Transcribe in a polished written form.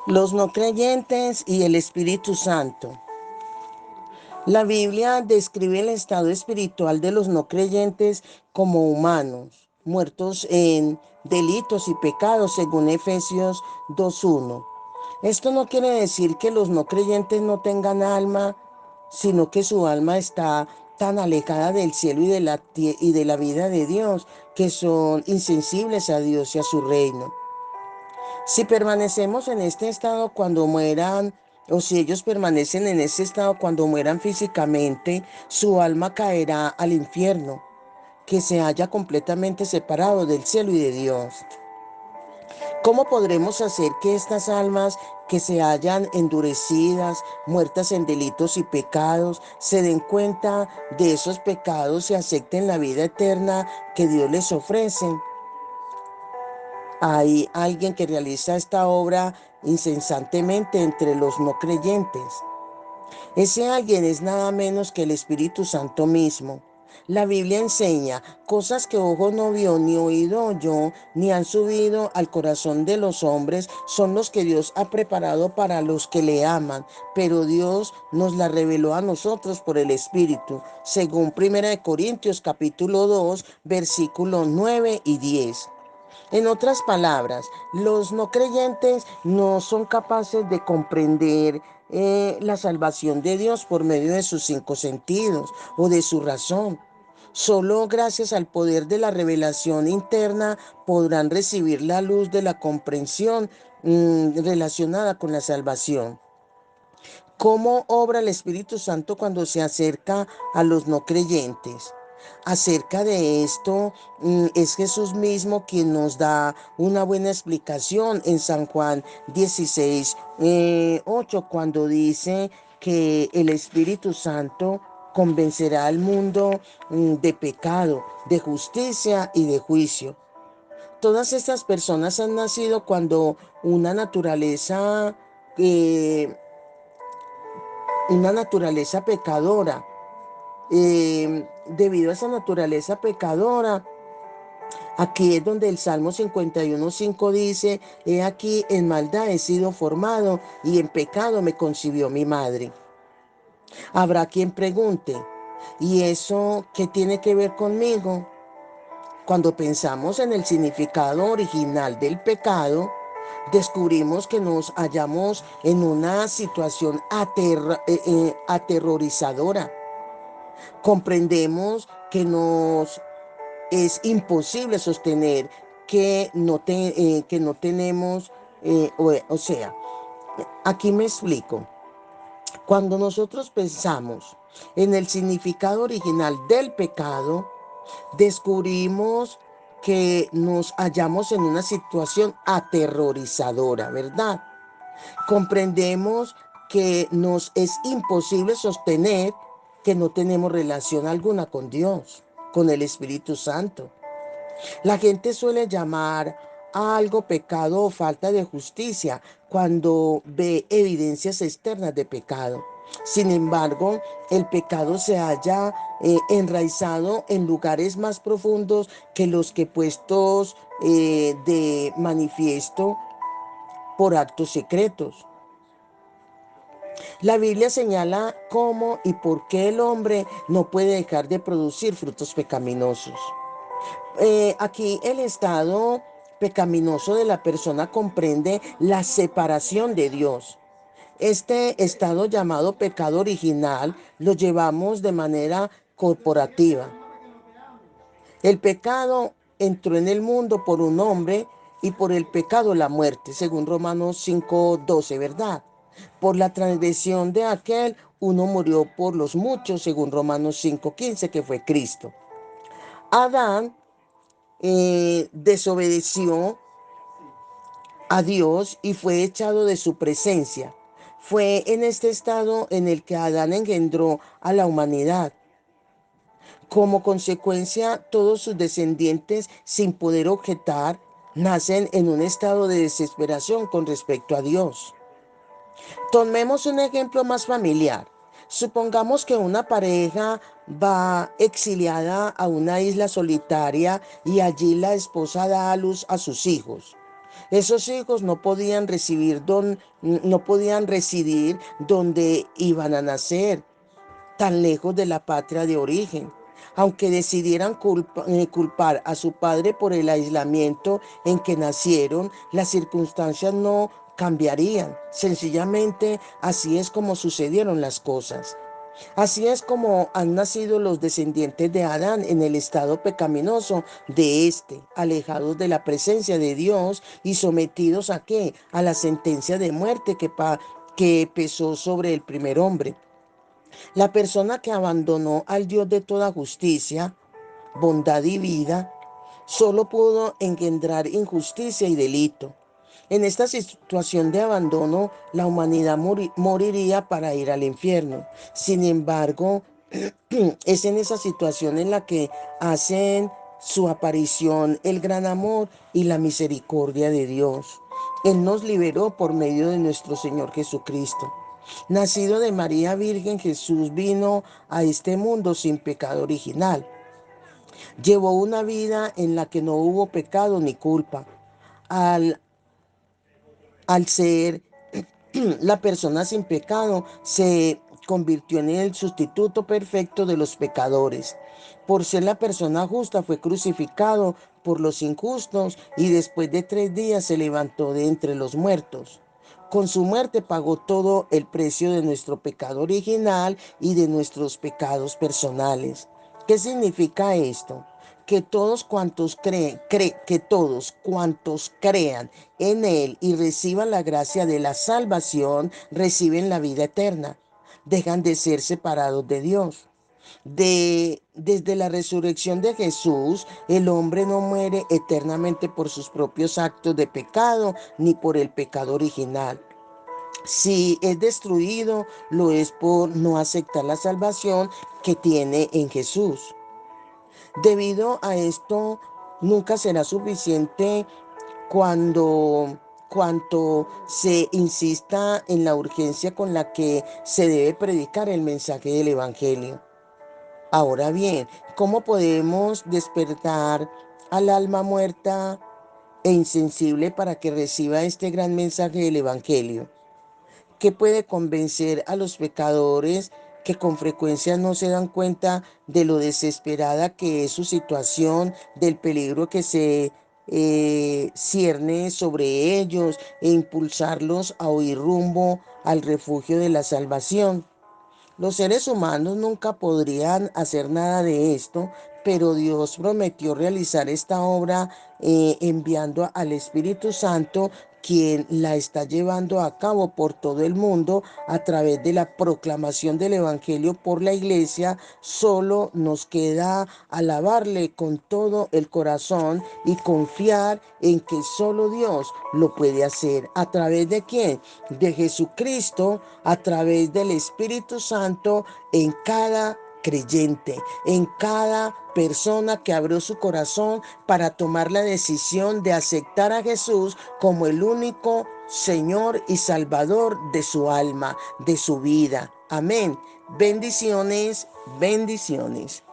Los no creyentes y el Espíritu Santo. La Biblia describe el estado espiritual de los no creyentes como humanos, muertos en delitos y pecados, según Efesios 2:1. Esto no quiere decir que los no creyentes no tengan alma, sino que su alma está tan alejada del cielo y de la vida de Dios, que son insensibles a Dios y a su reino. Si permanecemos en este estado cuando mueran, o si ellos permanecen en ese estado cuando mueran físicamente, su alma caerá al infierno, que se haya completamente separado del cielo y de Dios. ¿Cómo podremos hacer que estas almas que se hallan endurecidas, muertas en delitos y pecados, se den cuenta de esos pecados y acepten la vida eterna que Dios les ofrece? Hay alguien que realiza esta obra incesantemente entre los no creyentes. Ese alguien es nada menos que el Espíritu Santo mismo. La Biblia enseña cosas que ojo no vio, ni oído oyó, ni han subido al corazón de los hombres, son los que Dios ha preparado para los que le aman, pero Dios nos la reveló a nosotros por el Espíritu, según 1 Corintios capítulo 2, versículos 9 y 10. En otras palabras, los no creyentes no son capaces de comprender la salvación de Dios por medio de sus cinco sentidos o de su razón. Solo gracias al poder de la revelación interna podrán recibir la luz de la comprensión relacionada con la salvación. ¿Cómo obra el Espíritu Santo cuando se acerca a los no creyentes? Acerca de esto, es Jesús mismo quien nos da una buena explicación en San Juan 16, 8, cuando dice que el Espíritu Santo convencerá al mundo de pecado, de justicia y de juicio. Todas estas personas han nacido cuando eh, una naturaleza pecadora. Debido a esa naturaleza pecadora, aquí es donde el Salmo 51:5 dice: He aquí en maldad he sido formado y en pecado me concibió mi madre. Habrá quien pregunte: ¿y eso qué tiene que ver conmigo? Cuando pensamos en el significado original del pecado, descubrimos que nos hallamos en una situación aterrorizadora. Comprendemos que nos es imposible sostener que no tenemos, o sea, aquí me explico. Cuando nosotros pensamos en el significado original del pecado, descubrimos que nos hallamos en una situación aterrorizadora, ¿verdad? Comprendemos que nos es imposible sostener que no tenemos relación alguna con Dios, con el Espíritu Santo. La gente suele llamar a algo pecado o falta de justicia cuando ve evidencias externas de pecado. Sin embargo, el pecado se halla enraizado en lugares más profundos que los que puestos de manifiesto por actos secretos. La Biblia señala cómo y por qué el hombre no puede dejar de producir frutos pecaminosos. Aquí el estado pecaminoso de la persona comprende la separación de Dios. Este estado llamado pecado original lo llevamos de manera corporativa. El pecado entró en el mundo por un hombre y por el pecado la muerte, según Romanos 5:12, ¿verdad? Por la transgresión de aquel, uno murió por los muchos, según Romanos 5:15, que fue Cristo. Adán desobedeció a Dios y fue echado de su presencia. Fue en este estado en el que Adán engendró a la humanidad. Como consecuencia, todos sus descendientes, sin poder objetar, nacen en un estado de desesperación con respecto a Dios. Tomemos un ejemplo más familiar. Supongamos que una pareja va exiliada a una isla solitaria y allí la esposa da a luz a sus hijos. Esos hijos no podían residir donde iban a nacer, tan lejos de la patria de origen. Aunque decidieran culpar a su padre por el aislamiento en que nacieron, las circunstancias no cambiarían. Sencillamente así es como sucedieron las cosas. Así es como han nacido los descendientes de Adán en el estado pecaminoso de éste, alejados de la presencia de Dios y sometidos ¿a qué? A la sentencia de muerte que pesó sobre el primer hombre. La persona que abandonó al Dios de toda justicia, bondad y vida, solo pudo engendrar injusticia y delito. En esta situación de abandono, la humanidad moriría para ir al infierno. Sin embargo, es en esa situación en la que hacen su aparición el gran amor y la misericordia de Dios. Él nos liberó por medio de nuestro Señor Jesucristo. Nacido de María Virgen, Jesús vino a este mundo sin pecado original. Llevó una vida en la que no hubo pecado ni culpa. Al, al ser la persona sin pecado, se convirtió en el sustituto perfecto de los pecadores. Por ser la persona justa, fue crucificado por los injustos y después de 3 días se levantó de entre los muertos. Con su muerte pagó todo el precio de nuestro pecado original y de nuestros pecados personales. ¿Qué significa esto? Que todos cuantos crean en Él y reciban la gracia de la salvación, reciben la vida eterna. Dejan de ser separados de Dios. Desde la resurrección de Jesús, el hombre no muere eternamente por sus propios actos de pecado ni por el pecado original. Si es destruido, lo es por no aceptar la salvación que tiene en Jesús. Debido a esto, nunca será suficiente cuando cuanto se insista en la urgencia con la que se debe predicar el mensaje del Evangelio. Ahora bien, ¿cómo podemos despertar al alma muerta e insensible para que reciba este gran mensaje del Evangelio? ¿Qué puede convencer a los pecadores que con frecuencia no se dan cuenta de lo desesperada que es su situación, del peligro que se cierne sobre ellos e impulsarlos a huir rumbo al refugio de la salvación? Los seres humanos nunca podrían hacer nada de esto, pero Dios prometió realizar esta obra enviando al Espíritu Santo, quien la está llevando a cabo por todo el mundo a través de la proclamación del Evangelio por la Iglesia. Solo nos queda alabarle con todo el corazón y confiar en que solo Dios lo puede hacer. ¿A través de quién? De Jesucristo, a través del Espíritu Santo en cada creyente, en cada persona que abrió su corazón para tomar la decisión de aceptar a Jesús como el único Señor y Salvador de su alma, de su vida. Amén. Bendiciones, bendiciones.